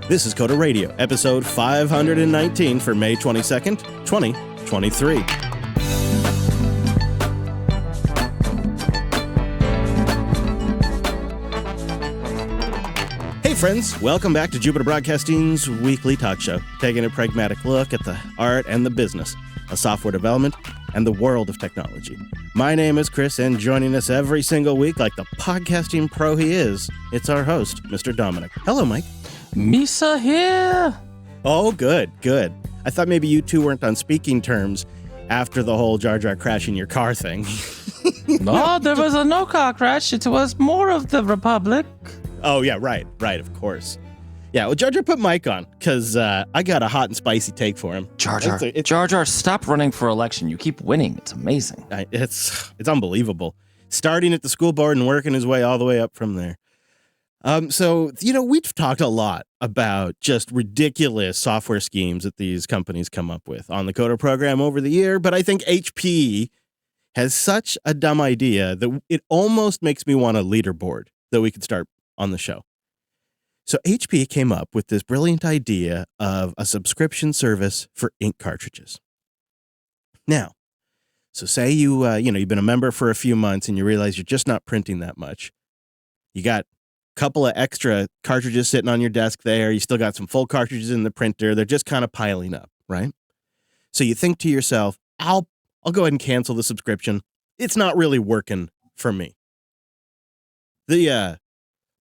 This is Coda Radio, episode 519 for May 22nd, 2023. Hey friends, welcome back to Jupiter Broadcasting's weekly talk show, taking a pragmatic look at the art and the business of software development and the world of technology. My name is Chris, and joining us every single week like the podcasting pro he is, it's our host, Mr. Dominic. Hello, Mike. Misa here. Oh, good. I thought maybe you two weren't on speaking terms after the whole Jar Jar crashing your car thing. No, there was no car crash. It was more of the Republic. Oh, yeah, right, of course. Yeah, well, Jar Jar put Mike on, because I got a hot and spicy take for him. Jar Jar, stop running for election. You keep winning. It's amazing. It's unbelievable. Starting at the school board and working his way all the way up from there. So, we've talked a lot about just ridiculous software schemes that these companies come up with on the Coda program over the year, but I think HP has such a dumb idea that it almost makes me want a leaderboard that we could start on the show. So HP came up with this brilliant idea of a subscription service for ink cartridges. Now, so say you've been a member for a few months and you realize you're just not printing that much. You got couple of extra cartridges sitting on your desk there. You still got some full cartridges in the printer. They're just kind of piling up, right? So you think to yourself, I'll go ahead and cancel the subscription. It's not really working for me. The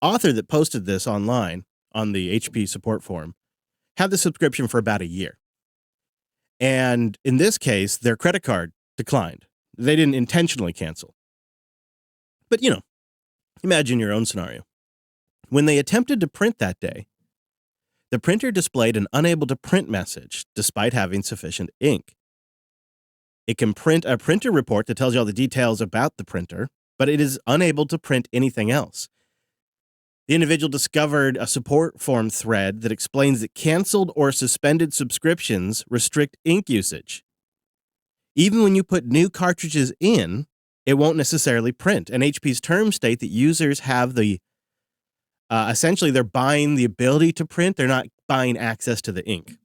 author that posted this online on the HP support forum had the subscription for about a year. And in this case, their credit card declined. They didn't intentionally cancel. But, imagine your own scenario. When they attempted to print that day, the printer displayed an unable to print message despite having sufficient ink. It can print a printer report that tells you all the details about the printer, but it is unable to print anything else. The individual discovered a support forum thread that explains that canceled or suspended subscriptions restrict ink usage. Even when you put new cartridges in, it won't necessarily print, and HP's terms state that users have essentially, they're buying the ability to print. They're not buying access to the ink.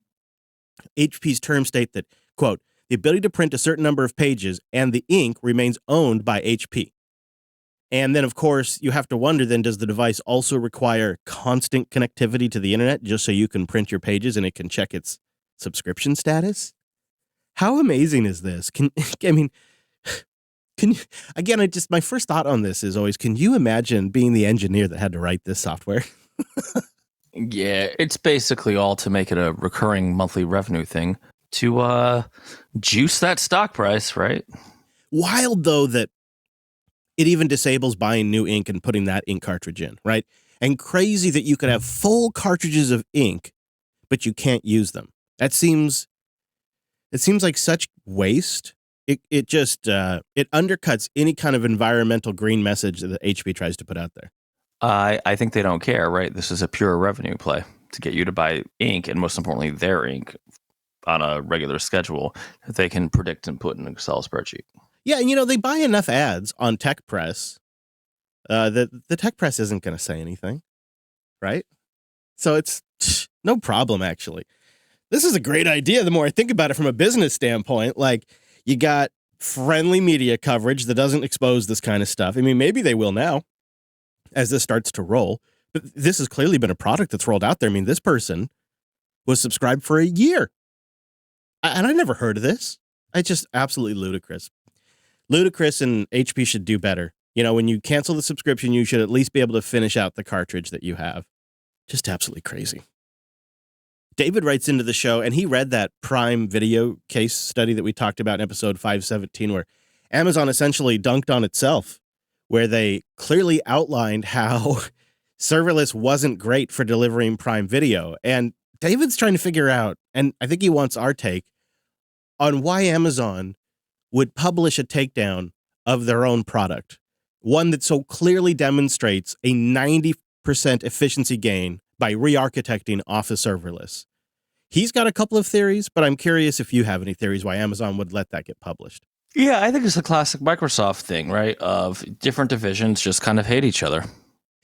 HP's terms state that, quote, the ability to print a certain number of pages and the ink remains owned by HP. And then, of course, you have to wonder then, does the device also require constant connectivity to the internet just so you can print your pages and it can check its subscription status? How amazing is this? Can you, again, my first thought on this is always, can you imagine being the engineer that had to write this software? Yeah, it's basically all to make it a recurring monthly revenue thing to juice that stock price, right? Wild, though, that it even disables buying new ink and putting that ink cartridge in, right? And crazy that you could have full cartridges of ink, but you can't use them. It seems like such waste. It undercuts any kind of environmental green message that HP tries to put out there. I think they don't care, right? This is a pure revenue play to get you to buy ink, and most importantly, their ink on a regular schedule that they can predict and put in an Excel spreadsheet. Yeah, and they buy enough ads on Tech Press that the Tech Press isn't going to say anything, right? So it's no problem, actually. This is a great idea the more I think about it from a business standpoint. Like, you got friendly media coverage that doesn't expose this kind of stuff. I mean, maybe they will now as this starts to roll. But this has clearly been a product that's rolled out there. I mean, this person was subscribed for a year. And I never heard of this. It's just absolutely ludicrous. Ludicrous, and HP should do better. When you cancel the subscription, you should at least be able to finish out the cartridge that you have. Just absolutely crazy. David writes into the show, and he read that Prime Video case study that we talked about in episode 517, where Amazon essentially dunked on itself, where they clearly outlined how serverless wasn't great for delivering Prime Video. And David's trying to figure out, and I think he wants our take, on why Amazon would publish a takedown of their own product, one that so clearly demonstrates a 90% efficiency gain by re-architecting Office serverless. He's got a couple of theories, but I'm curious if you have any theories why Amazon would let that get published. Yeah, I think it's a classic Microsoft thing, right? Of different divisions just kind of hate each other.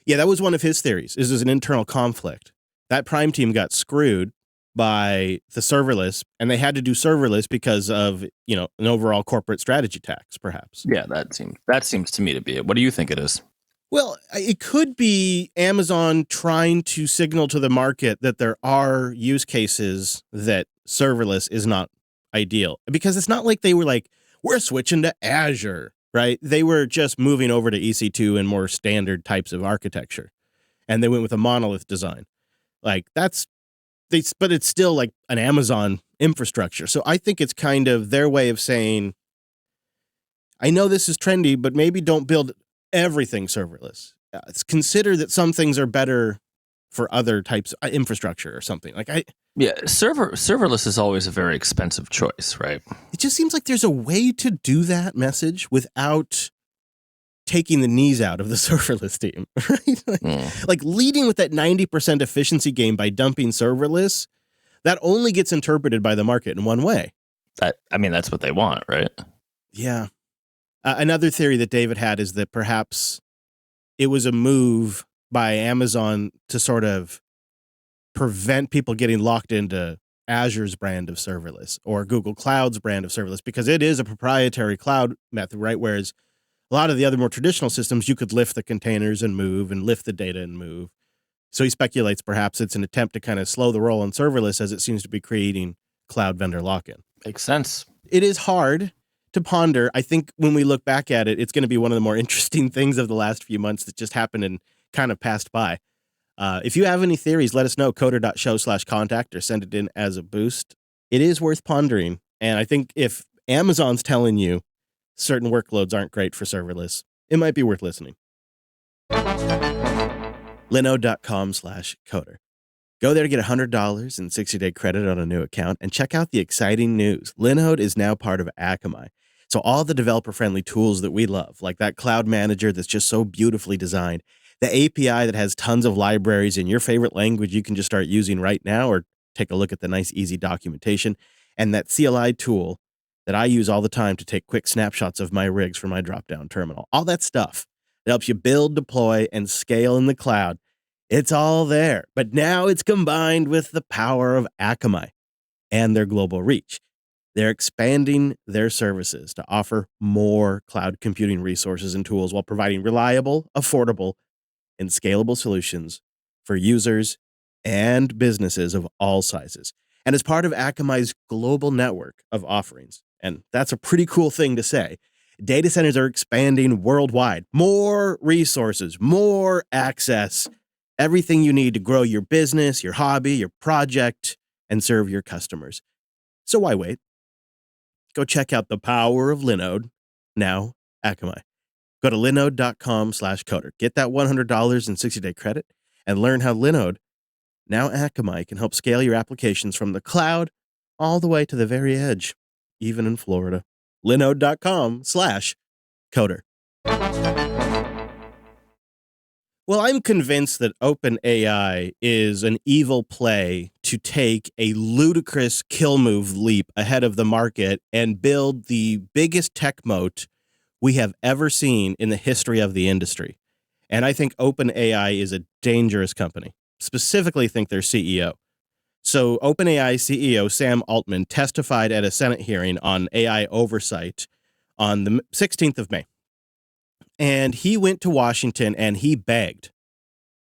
Yeah, that was one of his theories, is there's an internal conflict. That Prime team got screwed by the serverless, and they had to do serverless because of, an overall corporate strategy tax, perhaps. Yeah, that seems to me to be it. What do you think it is? Well, it could be Amazon trying to signal to the market that there are use cases that serverless is not ideal, because it's not like they were like, we're switching to Azure, right? They were just moving over to EC2 and more standard types of architecture, and they went with a monolith design. Like but it's still like an Amazon infrastructure. So I think it's kind of their way of saying, I know this is trendy, but maybe don't build everything serverless. Consider that some things are better for other types of infrastructure or something. Serverless is always a very expensive choice, right? It just seems like there's a way to do that message without taking the knees out of the serverless team, right? Like leading with that 90% efficiency gain by dumping serverless, that only gets interpreted by the market in one way. That's what they want, right? Yeah. Another theory that David had is that perhaps it was a move by Amazon to sort of prevent people getting locked into Azure's brand of serverless or Google Cloud's brand of serverless, because it is a proprietary cloud method, right? Whereas a lot of the other more traditional systems, you could lift the containers and move and lift the data and move. So he speculates perhaps it's an attempt to kind of slow the roll on serverless, as it seems to be creating cloud vendor lock-in. Makes sense. It is hard to ponder. I think when we look back at it, it's going to be one of the more interesting things of the last few months that just happened and kind of passed by. If you have any theories, let us know, coder.show/contact, or send it in as a boost. It is worth pondering. And I think if Amazon's telling you certain workloads aren't great for serverless, it might be worth listening. Linode.com/coder. Go there to get $100 in 60-day credit on a new account, and check out the exciting news. Linode is now part of Akamai. So all the developer-friendly tools that we love, like that cloud manager that's just so beautifully designed, the API that has tons of libraries in your favorite language you can just start using right now, or take a look at the nice, easy documentation, and that CLI tool that I use all the time to take quick snapshots of my rigs for my drop-down terminal. All that stuff that helps you build, deploy, and scale in the cloud. It's all there, but now it's combined with the power of Akamai and their global reach. They're expanding their services to offer more cloud computing resources and tools while providing reliable, affordable, and scalable solutions for users and businesses of all sizes. And as part of Akamai's global network of offerings, and that's a pretty cool thing to say, data centers are expanding worldwide. More resources, more access, everything you need to grow your business, your hobby, your project, and serve your customers. So why wait? Go check out the power of Linode, now Akamai. Go to linode.com/coder. Get that $100 in 60-day credit and learn how Linode, now Akamai, can help scale your applications from the cloud all the way to the very edge, even in Florida. Linode.com/coder. Well, I'm convinced that OpenAI is an evil play to take a ludicrous kill move leap ahead of the market and build the biggest tech moat we have ever seen in the history of the industry. And I think OpenAI is a dangerous company, specifically think their CEO. So OpenAI CEO Sam Altman testified at a Senate hearing on AI oversight on the 16th of May. And he went to Washington and he begged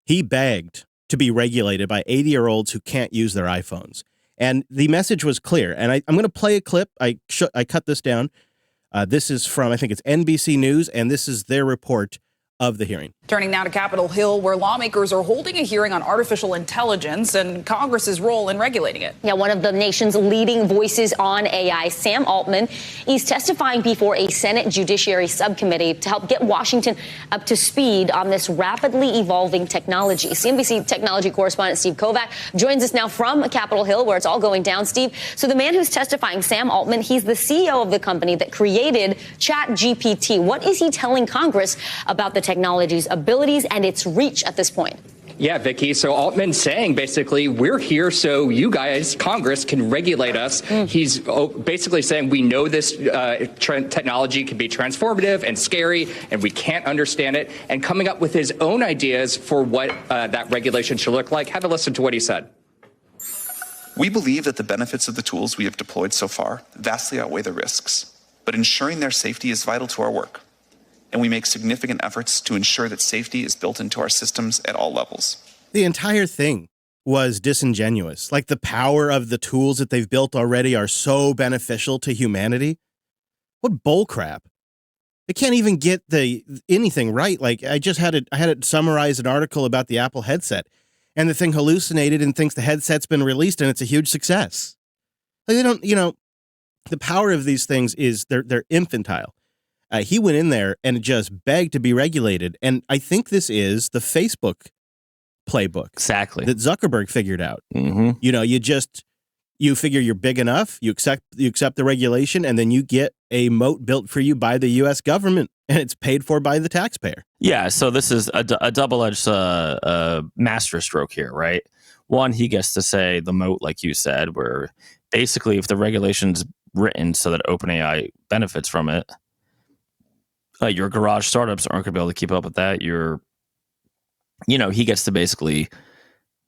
to be regulated by 80-year-olds who can't use their iPhones. And the message was clear. And I'm going to play a clip. I cut this down. This is from, I think it's NBC News, and this is their report of the hearing. Turning now to Capitol Hill, where lawmakers are holding a hearing on artificial intelligence and Congress's role in regulating it. Yeah, one of the nation's leading voices on AI, Sam Altman, he's testifying before a Senate Judiciary Subcommittee to help get Washington up to speed on this rapidly evolving technology. CNBC technology correspondent Steve Kovac joins us now from Capitol Hill, where it's all going down. Steve, so the man who's testifying, Sam Altman, he's the CEO of the company that created ChatGPT. What is he telling Congress about the technology's abilities and its reach at this point? Yeah, Vicky. So Altman's saying basically we're here so you guys, Congress, can regulate us. He's basically saying we know this technology can be transformative and scary and we can't understand it, and coming up with his own ideas for what that regulation should look like. Have a listen to what he said. We believe that the benefits of the tools we have deployed so far vastly outweigh the risks, but ensuring their safety is vital to our work. And we make significant efforts to ensure that safety is built into our systems at all levels. The entire thing was disingenuous. Like, the power of the tools that they've built already are so beneficial to humanity. What bullcrap. They can't even get anything right. Like, I had it summarize an article about the Apple headset, and the thing hallucinated and thinks the headset's been released and it's a huge success. Like, they don't, the power of these things is they're infantile. He went in there and just begged to be regulated. And I think this is the Facebook playbook. Exactly. That Zuckerberg figured out. Mm-hmm. You figure you're big enough, you accept the regulation, and then you get a moat built for you by the U.S. government, and it's paid for by the taxpayer. Yeah, so this is a double-edged masterstroke here, right? One, he gets to say the moat, like you said, where basically if the regulation's written so that OpenAI benefits from it, your garage startups aren't going to be able to keep up with that. He gets to basically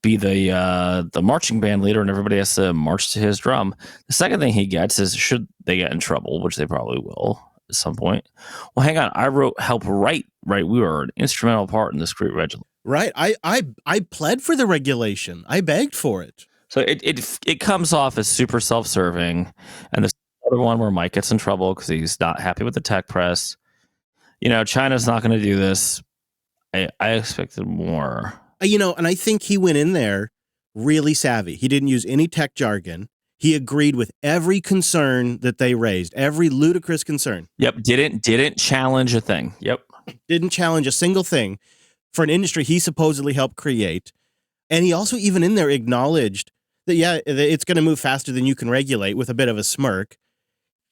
be the marching band leader, and everybody has to march to his drum. The second thing he gets is, should they get in trouble, which they probably will at some point. Well, hang on, I helped write. Right, we were an instrumental part in this great regulation. Right, I pled for the regulation. I begged for it. So it comes off as super self-serving, and this other one where Mike gets in trouble because he's not happy with the tech press. China's not going to do this. I expected more. And I think he went in there really savvy. He didn't use any tech jargon. He agreed with every concern that they raised, every ludicrous concern. Yep, didn't challenge a thing. Yep. Didn't challenge a single thing for an industry he supposedly helped create. And he also even in there acknowledged that, yeah, it's going to move faster than you can regulate, with a bit of a smirk.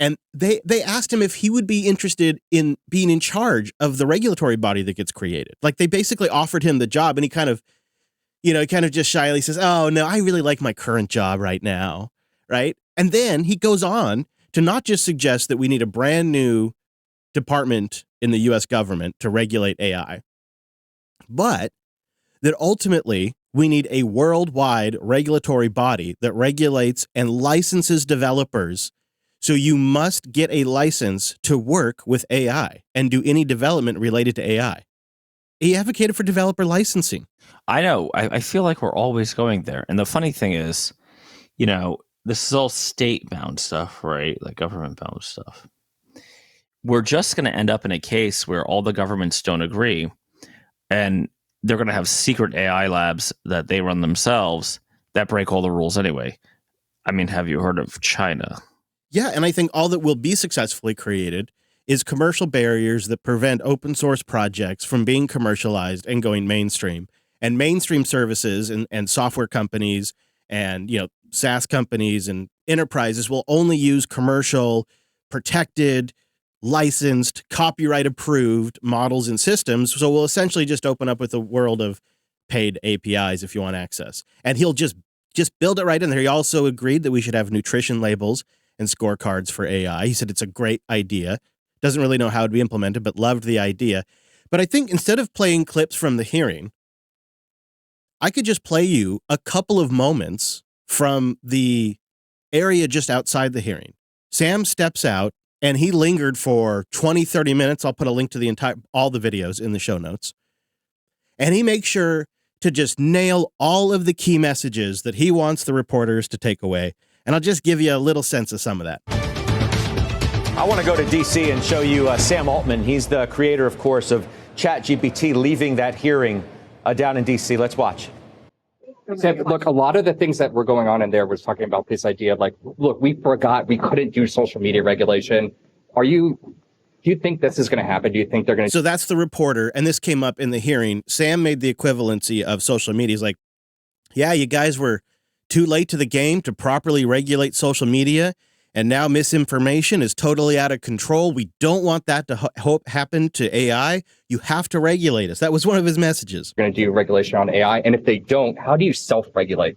And they asked him if he would be interested in being in charge of the regulatory body that gets created. Like, they basically offered him the job, and he kind of just shyly says, "Oh, no, I really like my current job right now." Right. And then he goes on to not just suggest that we need a brand new department in the U.S. government to regulate AI, but that ultimately we need a worldwide regulatory body that regulates and licenses developers. So you must get a license to work with AI and do any development related to AI. He advocated for developer licensing. I know. I feel like we're always going there. And the funny thing is, this is all state-bound stuff, right? Like government-bound stuff. We're just going to end up in a case where all the governments don't agree, and they're going to have secret AI labs that they run themselves that break all the rules anyway. I mean, have you heard of China? Yeah, and I think all that will be successfully created is commercial barriers that prevent open source projects from being commercialized and going mainstream. And mainstream services and software companies and, SaaS companies and enterprises will only use commercial, protected, licensed, copyright approved models and systems. So we'll essentially just open up with a world of paid APIs if you want access. And he'll just build it right in there. He also agreed that we should have nutrition labels and scorecards for AI. He said it's a great idea. Doesn't really know how it'd be implemented, but loved the idea. But I think instead of playing clips from the hearing, I could just play you a couple of moments from the area just outside the hearing. Sam steps out and he lingered for 20, 30 minutes. I'll put a link to all the videos in the show notes. And he makes sure to just nail all of the key messages that he wants the reporters to take away. And I'll just give you a little sense of some of that. I want to go to D.C. and show you Sam Altman. He's the creator, of course, of ChatGPT, leaving that hearing down in D.C. Let's watch. Sam, look, a lot of the things that were going on in there was talking about this idea of like, look, we forgot we couldn't do social media regulation. Do you think this is going to happen? Do you think they're going to? So that's the reporter. And this came up in the hearing. Sam made the equivalency of social media. He's like, yeah, you guys were too late to the game to properly regulate social media. And now misinformation is totally out of control. We don't want that to happen to AI. You have to regulate us. That was one of his messages. Going to do regulation on AI, and if they don't, how do you self-regulate?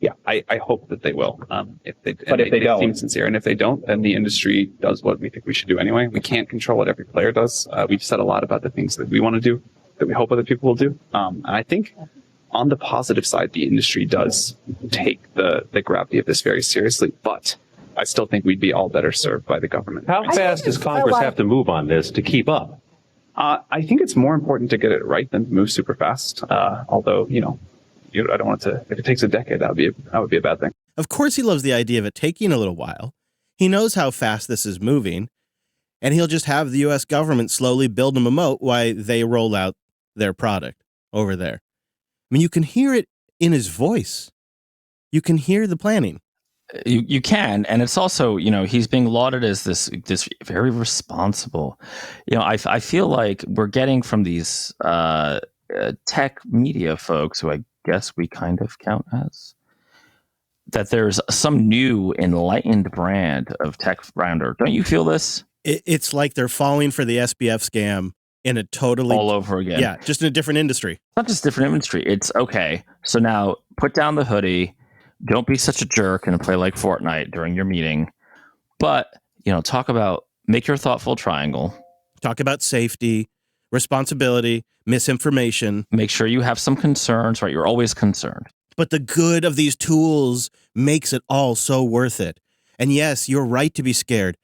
Yeah, I hope that they will. If they don't, seem sincere, and if they don't, then the industry does what we think we should do anyway. We can't control what every player does. We've said a lot about the things that we want to do, that we hope other people will do. And I think on the positive side, the industry does take the gravity of this very seriously, but I still think we'd be all better served by the government. How fast does Congress have to move on this to keep up? I think it's more important to get it right than to move super fast. Although, I don't want to. If it takes a decade, that would be a bad thing. Of course, he loves the idea of it taking a little while. He knows how fast this is moving, and he'll just have the U.S. government slowly build him a moat while they roll out their product over there. I mean, you can hear it in his voice. You can hear the planning. You can, and it's also, he's being lauded as this very responsible. I feel like we're getting from these tech media folks, who I guess we kind of count as, that there's some new enlightened brand of tech founder. Don't you feel this? It's like they're falling for the SBF scam in a totally all over again. Yeah, just in a different industry. Not just different industry. It's okay. So now put down the hoodie. Don't be such a jerk and play like Fortnite during your meeting. But, make your thoughtful triangle. Talk about safety, responsibility, misinformation. Make sure you have some concerns, right? You're always concerned. But the good of these tools makes it all so worth it. And yes, you're right to be scared.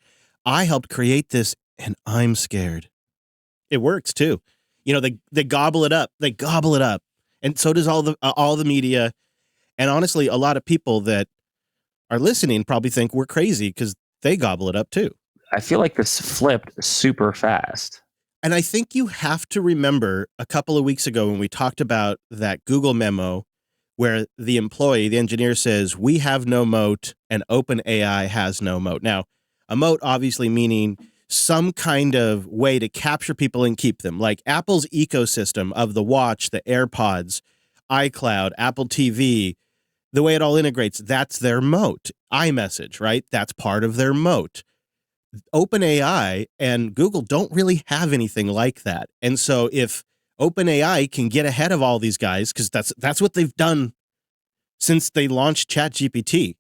I helped create this, and I'm scared. It works too. They gobble it up. They gobble it up. And so does all the media. And honestly, a lot of people that are listening probably think we're crazy because they gobble it up too. I feel like this flipped super fast. And I think you have to remember a couple of weeks ago when we talked about that Google memo where the engineer says, we have no moat and OpenAI has no moat. Now, a moat obviously meaning some kind of way to capture people and keep them, like Apple's ecosystem of the watch, the AirPods, iCloud, Apple TV, the way it all integrates, that's their moat. iMessage, right? That's part of their moat. OpenAI and Google don't really have anything like that. And so if OpenAI can get ahead of all these guys, because that's what they've done since they launched ChatGPT.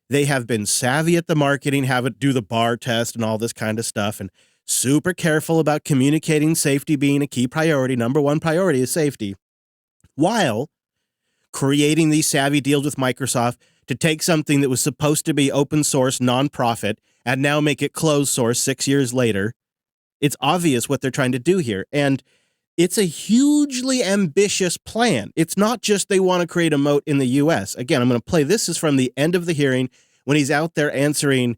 They have been savvy at the marketing, have it do the bar test and all this kind of stuff, and super careful about communicating safety being a key priority. Number one priority is safety, while creating these savvy deals with Microsoft to take something that was supposed to be open source, nonprofit, and now make it closed source 6 years later. It's obvious what they're trying to do here. And it's a hugely ambitious plan. It's not just they want to create a moat in the U.S. Again, I'm going to play this is from the end of the hearing when he's out there answering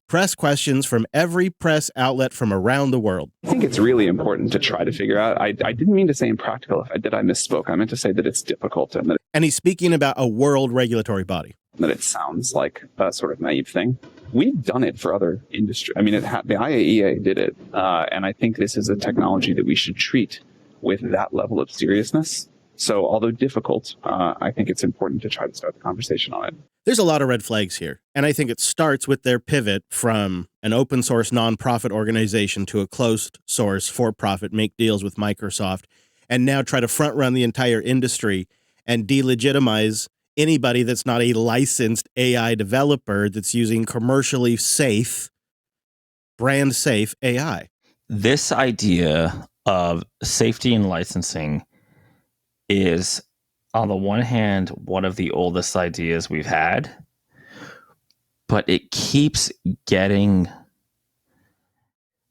press questions from every press outlet from around the world. I think it's really important to try to figure out. I didn't mean to say impractical. If I did, I misspoke. I meant to say that it's difficult and he's speaking about a world regulatory body. That it sounds like a sort of naive thing. We've done it for other industries. I mean, the IAEA did it, and I think this is a technology that we should treat with that level of seriousness. So although difficult, I think it's important to try to start the conversation on it. There's a lot of red flags here. And I think it starts with their pivot from an open source nonprofit organization to a closed source for-profit, make deals with Microsoft, and now try to front run the entire industry and delegitimize anybody that's not a licensed AI developer that's using commercially safe, brand safe AI. This idea of safety and licensing is, on the one hand, one of the oldest ideas we've had, but it keeps getting,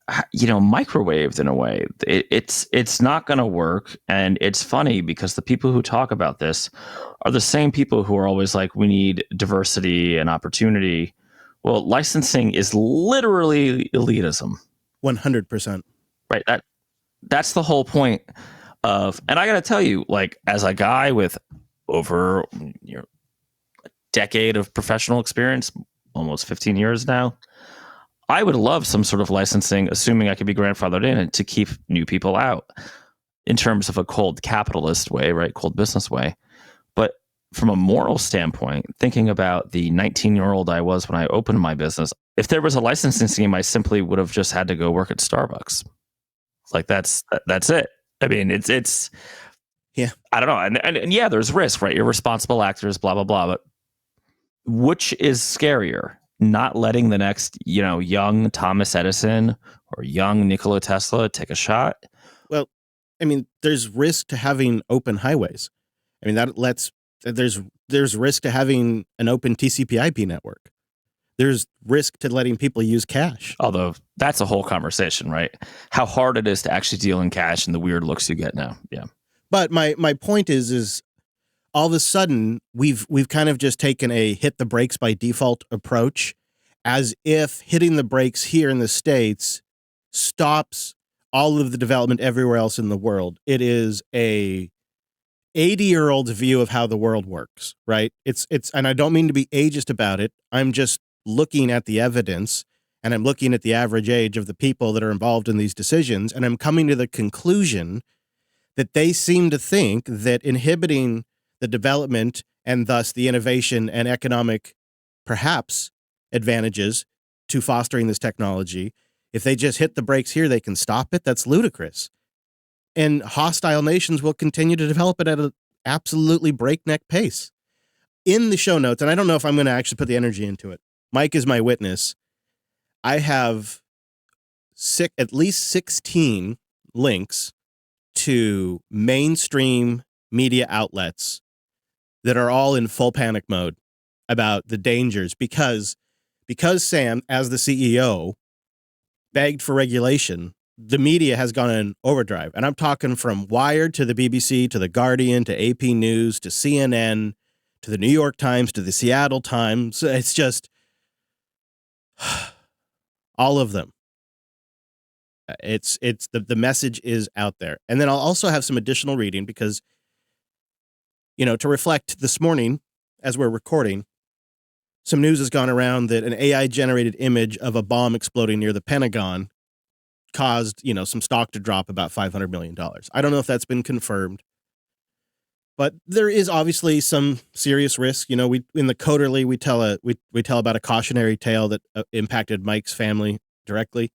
microwaved in a way. It's not going to work. And it's funny because the people who talk about this are the same people who are always like, we need diversity and opportunity. Well, licensing is literally elitism. 100%. Right. That's the whole point of, and I got to tell you, like, as a guy with over a decade of professional experience, almost 15 years now, I would love some sort of licensing, assuming I could be grandfathered in, to keep new people out in terms of a cold capitalist way, right? Cold business way. But from a moral standpoint, thinking about the 19-year-old I was when I opened my business, If there was a licensing scheme, I simply would have just had to go work at Starbucks. Like that's it. I mean, it's Yeah. I don't know, and yeah, there's risk, right? Irresponsible actors, blah blah blah. But which is scarier? Not letting the next, young Thomas Edison or young Nikola Tesla take a shot? Well, I mean, there's risk to having open highways. I mean, there's risk to having an open TCP/IP network. There's risk to letting people use cash. Although that's a whole conversation, right? How hard it is to actually deal in cash and the weird looks you get now. Yeah. But my point is all of a sudden we've kind of just taken a hit the brakes by default approach, as if hitting the brakes here in the States stops all of the development everywhere else in the world. It is a 80-year-old view of how the world works, right? It's and I don't mean to be ageist about it. I'm just looking at the evidence, and I'm looking at the average age of the people that are involved in these decisions, and I'm coming to the conclusion that they seem to think that inhibiting the development and thus the innovation and economic, perhaps, advantages to fostering this technology, if they just hit the brakes here, they can stop it. That's ludicrous. And hostile nations will continue to develop it at an absolutely breakneck pace. In the show notes, and I don't know if I'm going to actually put the energy into it, Mike is my witness, I have at least 16 links to mainstream media outlets that are all in full panic mode about the dangers because Sam, as the CEO, begged for regulation. The media has gone in overdrive. And I'm talking from Wired to the BBC to the Guardian to AP News to CNN to the New York Times to the Seattle Times. It's just all of them. It's the message is out there. And then I'll also have some additional reading because, to reflect this morning as we're recording, some news has gone around that an AI-generated image of a bomb exploding near the Pentagon caused, some stock to drop about $500 million. I don't know if that's been confirmed, but there is obviously some serious risk. We in the Coderly we tell about a cautionary tale that impacted Mike's family directly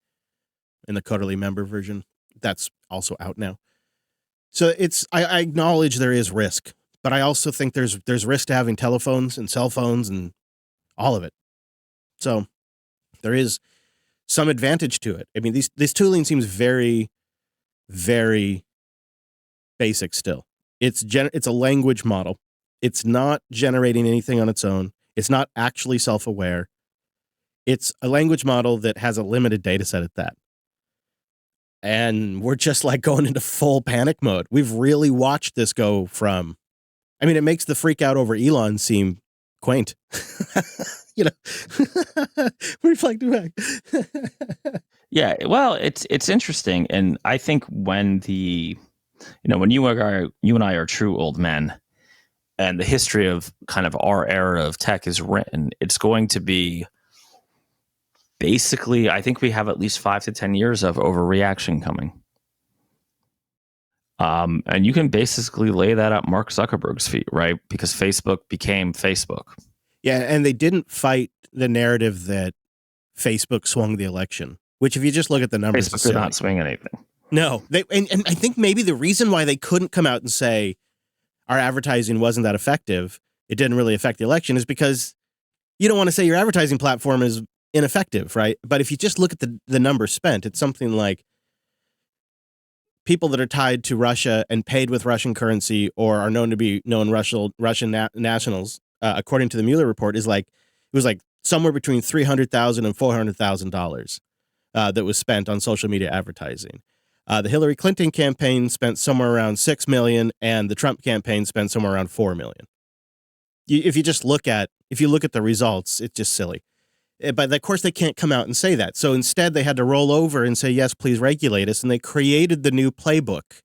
in the Coderly member version. That's also out now. So I acknowledge there is risk, but I also think there's risk to having telephones and cell phones and all of it. So there is some advantage to it. I mean, this tooling seems very, very basic still. It's a language model. It's not generating anything on its own. It's not actually self-aware. It's a language model that has a limited data set at that. And we're just like going into full panic mode. We've really watched this go from, it makes the freak out over Elon seem quaint. Reflecting back. Yeah, well, it's interesting, and I think when when you and I are true old men, and the history of kind of our era of tech is written, it's going to be basically, I think we have at least 5 to 10 years of overreaction coming. And you can basically lay that at Mark Zuckerberg's feet, right? Because Facebook became Facebook. Yeah, and they didn't fight the narrative that Facebook swung the election, which if you just look at the numbers, Facebook did not swing anything. No, and I think maybe the reason why they couldn't come out and say our advertising wasn't that effective, it didn't really affect the election, is because you don't want to say your advertising platform is ineffective, right? But if you just look at the numbers spent, it's something like people that are tied to Russia and paid with Russian currency or are known to be Russian nationals, according to the Mueller report, it was like somewhere between $300,000 and $400,000 that was spent on social media advertising. The Hillary Clinton campaign spent somewhere around $6 million, and the Trump campaign spent somewhere around $4 million. If you look at the results, it's just silly. But of course, they can't come out and say that. So instead, they had to roll over and say, yes, please regulate us. And they created the new playbook.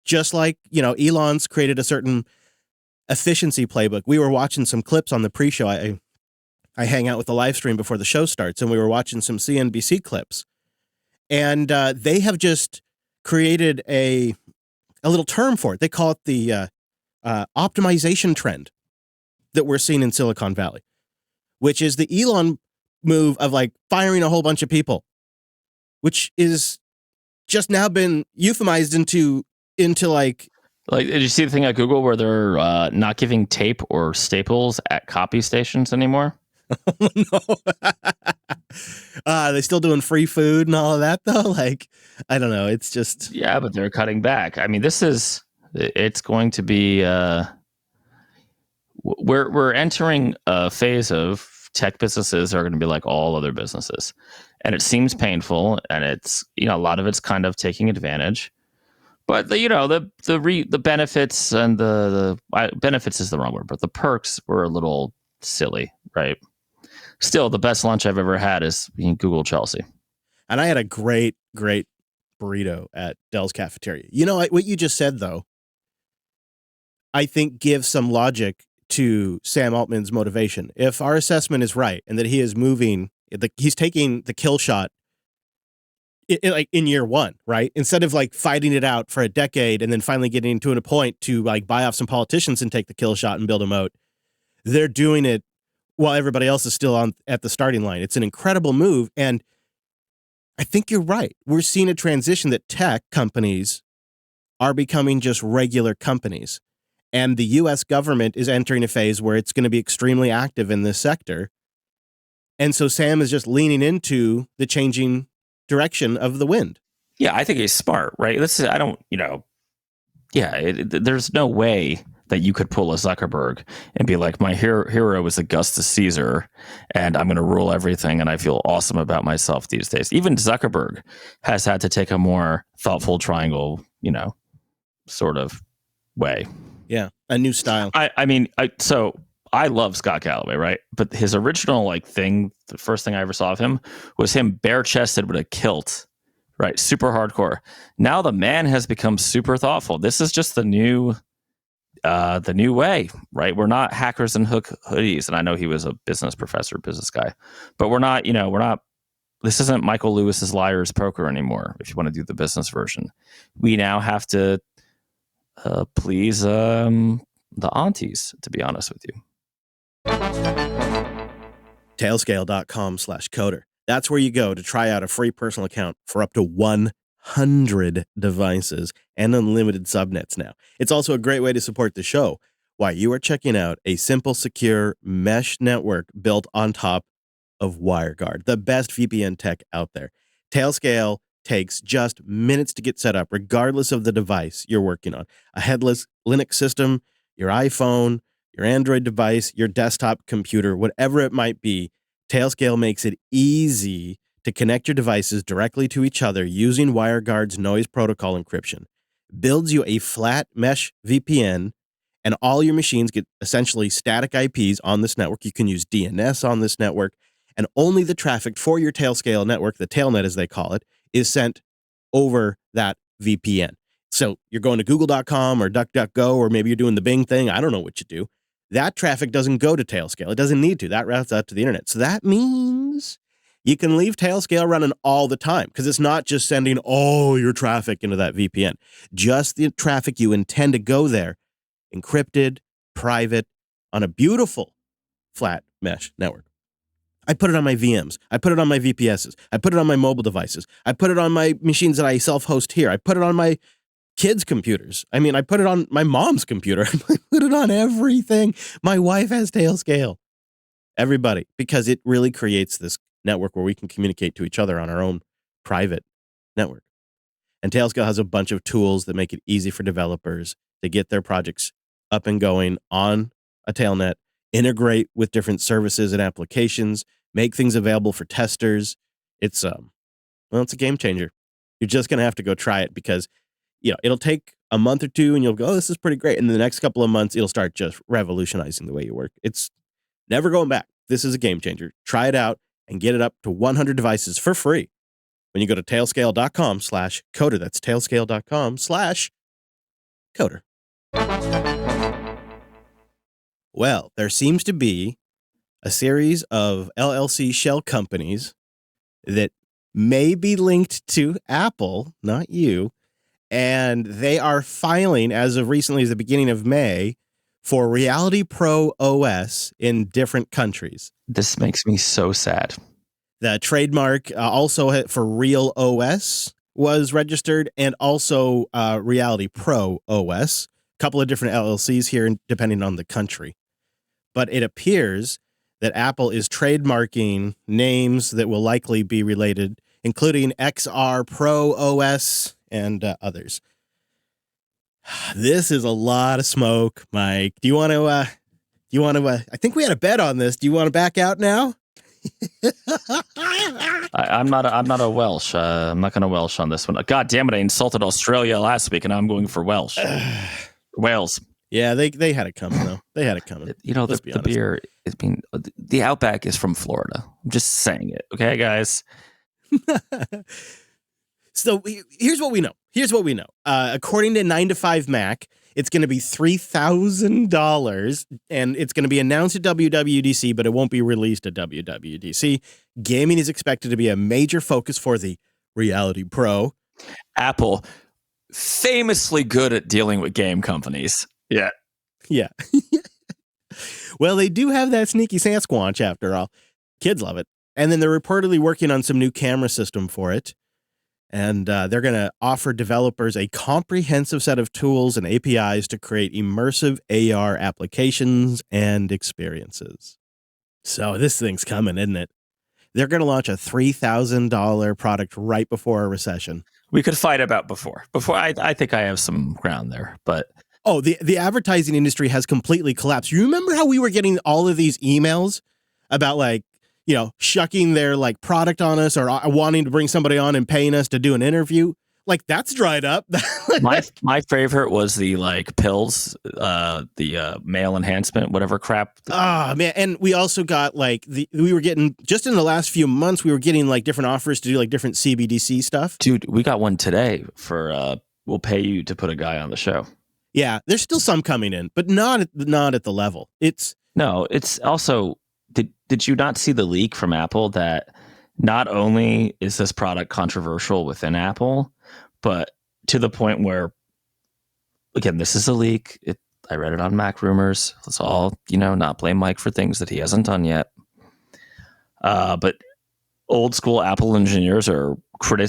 Just like, Elon's created a certain efficiency playbook. We were watching some clips on the pre-show. I hang out with the live stream before the show starts, and we were watching some CNBC clips. And they have just created a little term for it. They call it the optimization trend that we're seeing in Silicon Valley, which is the Elon move of like firing a whole bunch of people, which is just now been euphemized into like did you see the thing at Google where they're not giving tape or staples at copy stations anymore? No. They still doing free food and all of that though. Like, I don't know. It's just, yeah, but they're cutting back. I mean, it's going to be, we're entering a phase of tech businesses are going to be like all other businesses, and it seems painful, and it's, a lot of it's kind of taking advantage. But the benefits and the benefits is the wrong word, but the perks were a little silly, right? Still, the best lunch I've ever had is in Google Chelsea. And I had a great burrito at Dell's Cafeteria. What you just said, though, I think gives some logic to Sam Altman's motivation. If our assessment is right and that he is he's taking the kill shot like in year one, right? Instead of like fighting it out for a decade and then finally getting to a point to like buy off some politicians and take the kill shot and build a moat, they're doing it while everybody else is still at the starting line. It's an incredible move. And I think you're right. We're seeing a transition that tech companies are becoming just regular companies. And the U.S. government is entering a phase where it's going to be extremely active in this sector. And so Sam is just leaning into the changing direction of the wind. Yeah, I think he's smart, right? There's no way that you could pull a Zuckerberg and be like, my hero is Augustus Caesar, and I'm going to rule everything, and I feel awesome about myself these days. Even Zuckerberg has had to take a more thoughtful triangle, sort of way. Yeah, a new style. So I love Scott Galloway, right? But his original the first thing I ever saw of him was him bare-chested with a kilt, right? Super hardcore. Now the man has become super thoughtful. This is just the new way, right? We're not hackers in hoodies, and I know he was a business guy, but we're not. This isn't Michael Lewis's Liar's Poker anymore. If you want to do the business version, we now have to please the aunties. To be honest with you. Tailscale.com/coder. That's where you go to try out a free personal account for up to 100 devices and unlimited subnets now. It's also a great way to support the show while you are checking out a simple, secure mesh network built on top of WireGuard, the best VPN tech out there. Tailscale takes just minutes to get set up, regardless of the device you're working on. A headless Linux system, your iPhone, your Android device, your desktop computer, whatever it might be, Tailscale makes it easy to connect your devices directly to each other using WireGuard's noise protocol encryption. Builds you a flat mesh VPN, and all your machines get essentially static IPs on this network. You can use DNS on this network, and only the traffic for your Tailscale network, the tailnet as they call it, is sent over that VPN. So you're going to google.com or DuckDuckGo, or maybe you're doing the Bing thing. I don't know what you do. That traffic doesn't go to Tailscale. It doesn't need to. That routes out to the internet. So that means you can leave Tailscale running all the time because it's not just sending all your traffic into that VPN. Just the traffic you intend to go there, encrypted, private, on a beautiful flat mesh network. I put it on my VMs. I put it on my VPSs. I put it on my mobile devices. I put it on my machines that I self-host here. I put it on my kids' computers. I put it on my mom's computer. I put it on everything. My wife has Tailscale. Everybody, because it really creates this network where we can communicate to each other on our own private network. And Tailscale has a bunch of tools that make it easy for developers to get their projects up and going on a tailnet, integrate with different services and applications, make things available for testers. It's it's a game changer. You're just going to have to go try it because it'll take a month or two and you'll go, oh, this is pretty great. And in the next couple of months, it'll start just revolutionizing the way you work. It's never going back. This is a game changer. Try it out and get it up to 100 devices for free when you go to tailscale.com/coder. That's tailscale.com/coder. Well, there seems to be a series of LLC shell companies that may be linked to Apple, not you, and they are filing as of recently as the beginning of May for Reality Pro OS in different countries. This makes me so sad. The trademark also for Real OS was registered, and also Reality Pro OS. A couple of different LLCs here, depending on the country. But it appears that Apple is trademarking names that will likely be related, including XR Pro OS and others. This is a lot of smoke, Mike. Do you want to? I think we had a bet on this. Do you want to back out now? I'm not a Welsh. I'm not going to Welsh on this one. God damn it! I insulted Australia last week, and now I'm going for Welsh. Wales. Yeah, they had it coming though. They had it coming. You know, the beer. The Outback is from Florida. I'm just saying it. Okay, guys. So here's what we know. According to 9to5Mac, it's going to be $3,000, and it's going to be announced at WWDC, but it won't be released at WWDC. Gaming is expected to be a major focus for the Reality Pro. Apple, famously good at dealing with game companies. Yeah. Well, they do have that sneaky Sasquatch after all. Kids love it. And then they're reportedly working on some new camera system for it. And they're going to offer developers a comprehensive set of tools and APIs to create immersive AR applications and experiences. So this thing's coming, isn't it? They're going to launch a $3,000 product right before a recession. We could fight about before. I think I have some ground there, but... Oh, the advertising industry has completely collapsed. You remember how we were getting all of these emails about shucking their product on us or wanting to bring somebody on and paying us to do an interview? That's dried up. my favorite was the pills, the male enhancement, whatever crap. Oh man. And we also got we were getting, just in the last few months, we were getting different offers to do different CBDC stuff. Dude, we got one today for, we'll pay you to put a guy on the show. Yeah. There's still some coming in, but not at the level. It's also, did you not see the leak from Apple that not only is this product controversial within Apple, but to the point where, again, this is a leak. I read it on Mac Rumors. Let's all, not blame Mike for things that he hasn't done yet. But old school Apple engineers are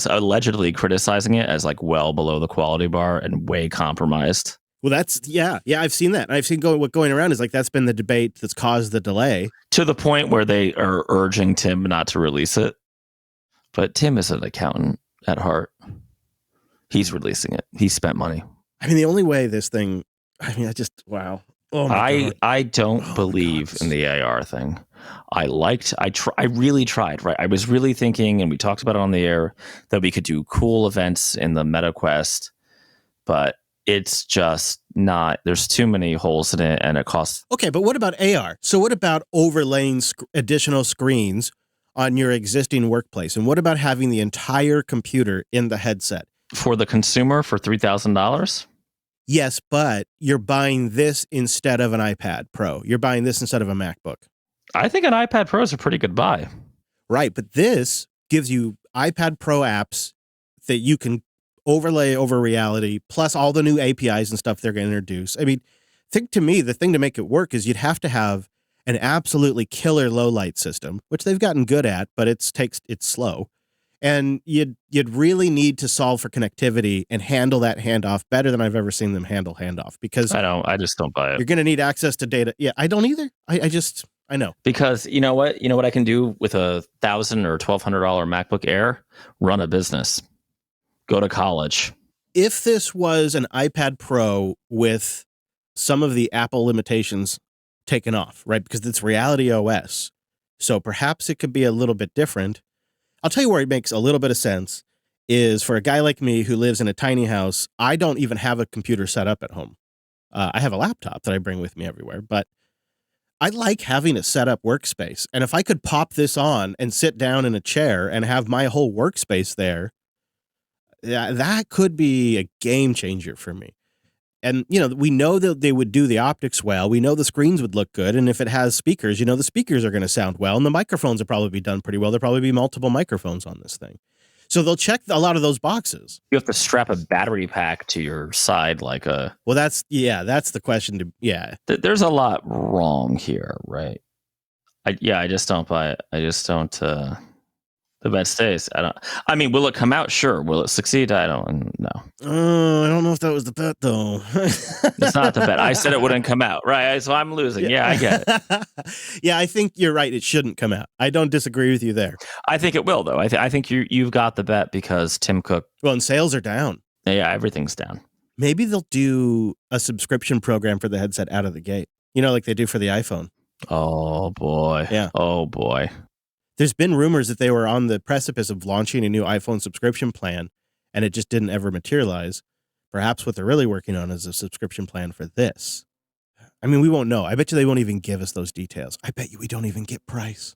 allegedly criticizing it as well below the quality bar and way compromised. Well, that's, yeah, I've seen that. I've seen what going around is that's been the debate that's caused the delay. To the point where they are urging Tim not to release it. But Tim is an accountant at heart. He's releasing it. He spent money. I mean, the only way this thing, wow. Oh my God. I don't believe in the AR thing. I really tried, right? I was really thinking, and we talked about it on the air, that we could do cool events in the MetaQuest, but it's just not, there's too many holes in it and it costs. Okay, but what about AR? So what about overlaying additional screens on your existing workplace? And what about having the entire computer in the headset? For the consumer for $3,000? Yes, but you're buying this instead of an iPad Pro. You're buying this instead of a MacBook. I think an iPad Pro is a pretty good buy. Right, but this gives you iPad Pro apps that you can overlay over reality, plus all the new APIs and stuff they're going to introduce. I mean, to me, the thing to make it work is you'd have to have an absolutely killer low light system, which they've gotten good at, but it's slow. And you'd really need to solve for connectivity and handle that handoff better than I've ever seen them handle handoff, because I just don't buy it. You're going to need access to data. Yeah, I don't either. I know. Because you know what I can do with a $1,000 or $1,200 MacBook Air? Run a business. Go to college. If this was an iPad Pro with some of the Apple limitations taken off, right? Because it's Reality OS. So perhaps it could be a little bit different. I'll tell you where it makes a little bit of sense is for a guy like me who lives in a tiny house. I don't even have a computer set up at home. I have a laptop that I bring with me everywhere, but I like having a set up workspace. And if I could pop this on and sit down in a chair and have my whole workspace there, that could be a game changer for me. And, we know that they would do the optics well. We know the screens would look good. And if it has speakers, the speakers are going to sound well. And the microphones will probably be done pretty well. There'll probably be multiple microphones on this thing. So they'll check a lot of those boxes. You have to strap a battery pack to your side like a... Well, that's the question. There's a lot wrong here, right? I just don't buy it. I just don't... The bet stays. I mean, will it come out? Sure. Will it succeed? I don't know. I don't know if that was the bet, though. It's not the bet. I said it wouldn't come out. Right. So I'm losing. Yeah, I get it. Yeah, I think you're right. It shouldn't come out. I don't disagree with you there. I think it will, though. I think you've got the bet because Tim Cook. Well, and sales are down. Yeah, everything's down. Maybe they'll do a subscription program for the headset out of the gate. Like they do for the iPhone. Oh, boy. Yeah. Oh, boy. There's been rumors that they were on the precipice of launching a new iPhone subscription plan, and it just didn't ever materialize. Perhaps what they're really working on is a subscription plan for this. I mean, we won't know. I bet you they won't even give us those details. I bet you we don't even get price.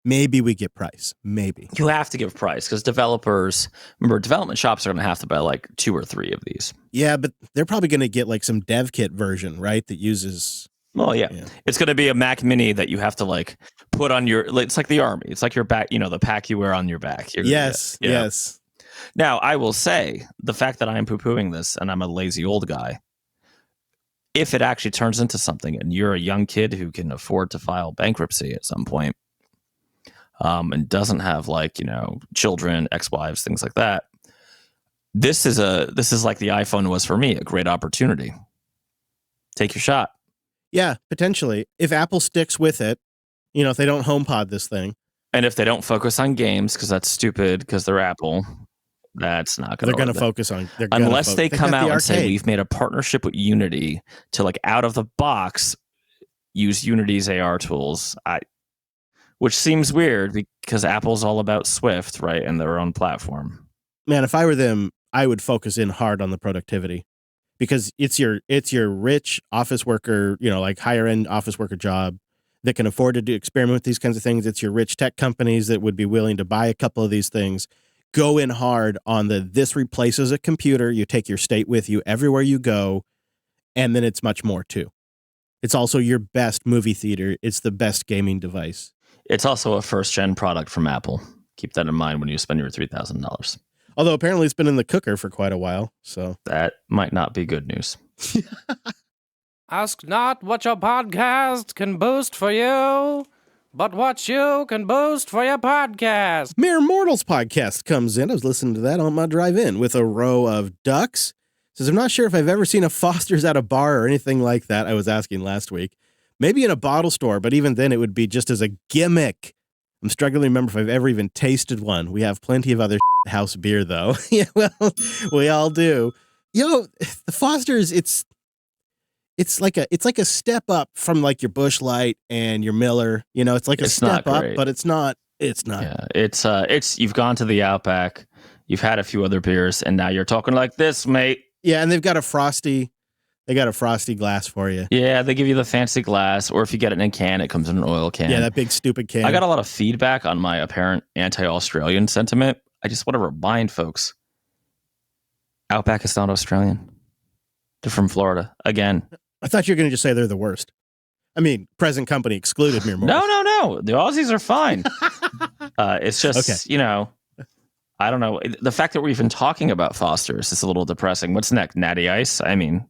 Maybe we get price. Maybe. You have to give price because developers, remember, development shops are going to have to buy like 2 or 3 of these. Yeah, but they're probably going to get like some dev kit version, right? That uses... Well, yeah. It's going to be a Mac Mini that you have to like put on your. It's like the army. It's like your back. The pack you wear on your back. Yes. Now, I will say the fact that I am poo-pooing this and I'm a lazy old guy. If it actually turns into something, and you're a young kid who can afford to file bankruptcy at some point, and doesn't have children, ex-wives, things like that, this is like the iPhone was for me, a great opportunity. Take your shot. Yeah, potentially. If Apple sticks with it, if they don't HomePod this thing. And if they don't focus on games, because that's stupid, because they're Apple, that's not going to. They're going to focus on. Unless they come out and say, we've made a partnership with Unity to out of the box use Unity's AR tools. Which seems weird because Apple's all about Swift, right? And their own platform. Man, if I were them, I would focus in hard on the productivity. Because it's your rich office worker, higher end office worker job that can afford to experiment with these kinds of things. It's your rich tech companies that would be willing to buy a couple of these things. Go in hard on this replaces a computer. You take your state with you everywhere you go. And then it's much more too. It's also your best movie theater. It's the best gaming device. It's also a first gen product from Apple. Keep that in mind when you spend your $3,000. Although apparently it's been in the cooker for quite a while, so that might not be good news. Ask not what your podcast can boost for you, but what you can boost for your podcast. Mere Mortals podcast comes in. I was listening to that on my drive in with a row of ducks. Says, I'm not sure if I've ever seen a Foster's at a bar or anything like that. I was asking last week. Maybe in a bottle store, but even then it would be just as a gimmick. I'm struggling to remember if I've ever even tasted one. We have plenty of other house beer, though. Yeah, well, we all do. The Foster's, it's like a step up from like your Busch Light and your Miller. It's like a step up, but it's not. Yeah, it's you've gone to the Outback, you've had a few other beers, and now you're talking like this, mate. Yeah, and they've got a frosty. They got a frosty glass for you. Yeah, they give you the fancy glass, or if you get it in a can, it comes in an oil can. Yeah, that big stupid can. I got a lot of feedback on my apparent anti-Australian sentiment. I just want to remind folks, Outback is not Australian. They're from Florida. Again. I thought you were going to just say they're the worst. I mean, present company excluded Mere Mortals. No. The Aussies are fine. It's just, okay. I don't know. The fact that we're even talking about Foster's is a little depressing. What's next? Natty Ice? I mean.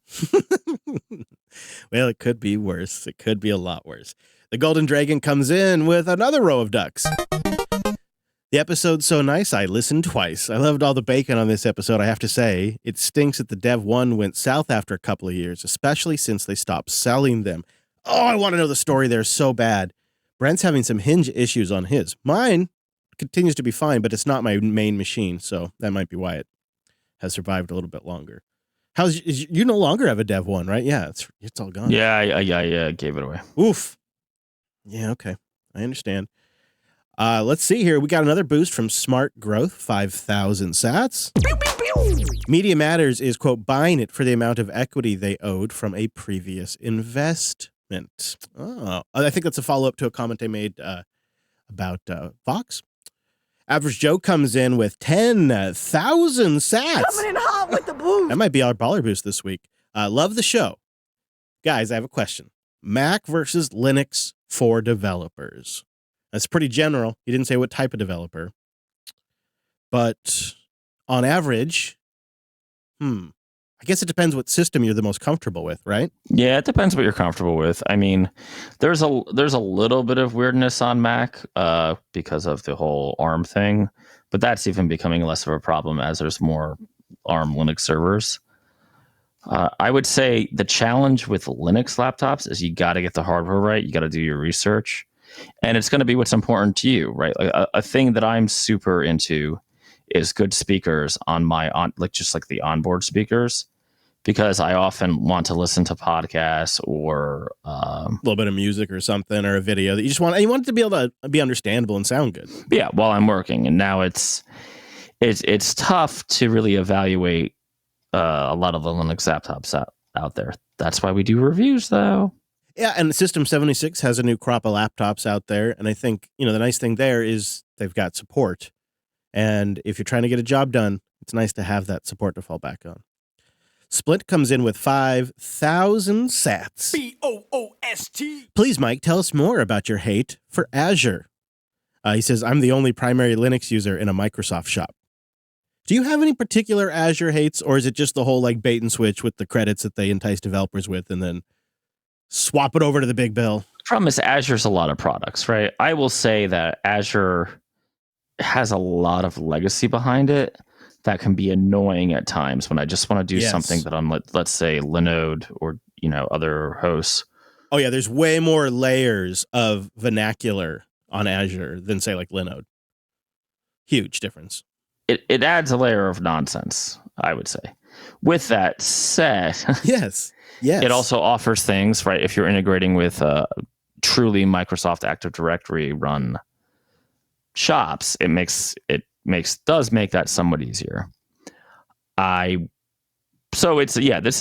Well, it could be worse. It could be a lot worse. The Golden Dragon comes in with another row of ducks. The episode's so nice, I listened twice. I loved all the bacon on this episode, I have to say. It stinks that the Dev 1 went south after a couple of years, especially since they stopped selling them. Oh, I want to know the story there so bad. Brent's having some hinge issues on his. Mine continues to be fine, but it's not my main machine, so that might be why it has survived a little bit longer. You no longer have a Dev 1, right? Yeah, it's all gone. Yeah, I gave it away. Oof. Yeah, okay. I understand. Let's see here. We got another boost from Smart Growth, 5,000 sats. Media Matters is, quote, buying it for the amount of equity they owed from a previous investment. Oh, I think that's a follow-up to a comment I made about Fox. Average Joe comes in with 10,000 sats. Coming in hot with the boost. That might be our baller boost this week. Love the show. Guys, I have a question. Mac versus Linux for developers. That's pretty general. He didn't say what type of developer. But on average, I guess it depends what system you're the most comfortable with, right? Yeah, it depends what you're comfortable with. I mean, there's a little bit of weirdness on Mac because of the whole ARM thing, but that's even becoming less of a problem as there's more ARM Linux servers. I would say the challenge with Linux laptops is you got to get the hardware right. You got to do your research, and it's going to be what's important to you, right? Like a thing that I'm super into is good speakers just like the onboard speakers, because I often want to listen to podcasts or a little bit of music or something, or a video that you want it to be able to be understandable and sound good. Yeah, while I'm working. And now it's tough to really evaluate a lot of the Linux laptops out there. That's why we do reviews, though. Yeah, and System 76 has a new crop of laptops out there, and I think, the nice thing there is they've got support. And if you're trying to get a job done, it's nice to have that support to fall back on. Splint comes in with 5,000 sats. BOOST. Please, Mike, tell us more about your hate for Azure. He says, I'm the only primary Linux user in a Microsoft shop. Do you have any particular Azure hates, or is it just the whole bait and switch with the credits that they entice developers with and then swap it over to the big bill? Problem is, Azure's a lot of products, right? I will say that Azure has a lot of legacy behind it that can be annoying at times when I just want to do something that on, let's say, Linode or other hosts. Oh yeah, there's way more layers of vernacular on Azure than say like Linode. Huge difference. It adds a layer of nonsense, I would say. With that said, yes, it also offers things, right? If you're integrating with truly Microsoft Active Directory run shops, does make that somewhat easier. This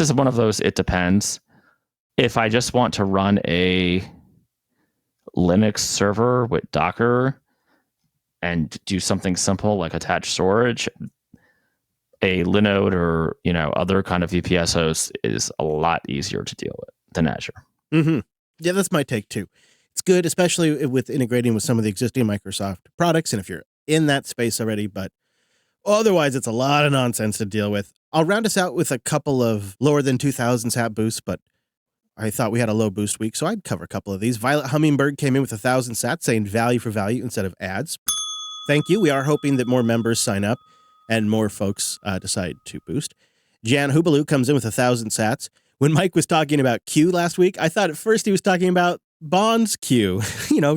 is one of those, it depends. If I just want to run a Linux server with Docker and do something simple like attach storage, a Linode or other kind of VPS host is a lot easier to deal with than Azure. Mm-hmm. Yeah, that's my take too. It's good, especially with integrating with some of the existing Microsoft products, and if you're in that space already, but otherwise it's a lot of nonsense to deal with. I'll round us out with a couple of lower than 2,000 sat boosts, but I thought we had a low boost week, so I'd cover a couple of these. Violet Hummingbird came in with 1,000 sats, saying value for value instead of ads. Thank you. We are hoping that more members sign up and more folks decide to boost. Jan Hubaloo comes in with 1,000 sats. When Mike was talking about Q last week, I thought at first he was talking about Bond's Q,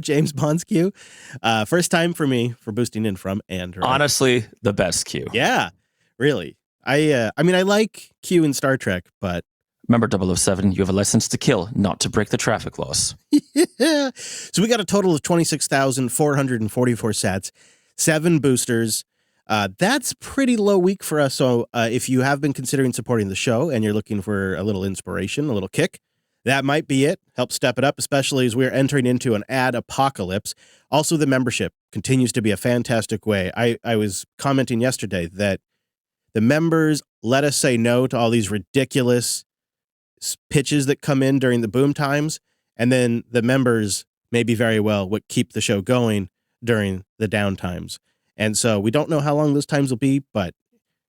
James Bond's Q. First time for me for boosting in from Android. Honestly, the best Q. Yeah, really. I like Q in Star Trek, but remember 007, you have a license to kill, not to break the traffic laws. Yeah. So we got a total of 26,444 sats, 7 boosters. That's pretty low week for us. So if you have been considering supporting the show and you're looking for a little inspiration, a little kick, that might be it. Help step it up, especially as we're entering into an ad apocalypse. Also, the membership continues to be a fantastic way. I was commenting yesterday that the members let us say no to all these ridiculous pitches that come in during the boom times, and then the members maybe very well would keep the show going during the down times. And so we don't know how long those times will be, but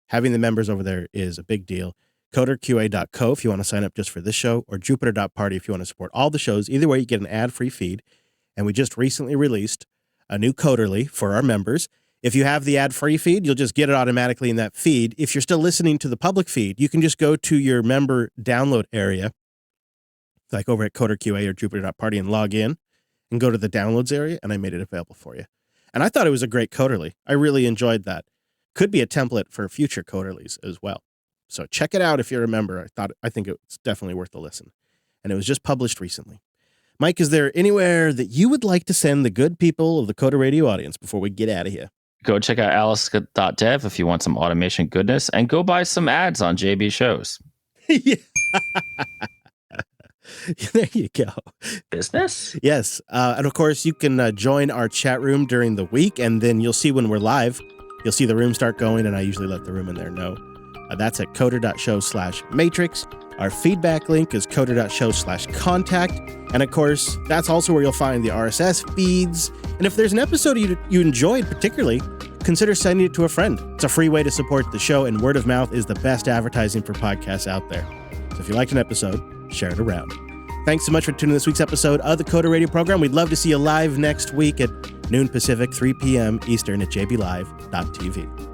having the members over there is a big deal. CoderQA.co if you want to sign up just for this show, or Jupiter.party if you want to support all the shows. Either way, you get an ad-free feed. And we just recently released a new Coderly for our members. If you have the ad-free feed, you'll just get it automatically in that feed. If you're still listening to the public feed, you can just go to your member download area, like over at CoderQA or Jupiter.party, and log in and go to the downloads area, and I made it available for you. And I thought it was a great Coderly. I really enjoyed that. Could be a template for future Coderlys as well. So check it out if you're a member. I think it's definitely worth a listen. And it was just published recently. Mike, is there anywhere that you would like to send the good people of the Coder Radio audience before we get out of here? Go check out alice.dev if you want some automation goodness, and go buy some ads on JB shows. Yeah. There you go. Business? Yes. And of course, you can join our chat room during the week, and then you'll see when we're live. You'll see the room start going, and I usually let the room in there know. That's at coder.show/matrix. Our feedback link is coder.show/contact. And of course, that's also where you'll find the RSS feeds. And if there's an episode you enjoyed particularly, consider sending it to a friend. It's a free way to support the show, and word of mouth is the best advertising for podcasts out there. So if you liked an episode, share it around. Thanks so much for tuning in this week's episode of the Coda Radio program. We'd love to see you live next week at noon Pacific, 3 p.m. Eastern at jblive.tv.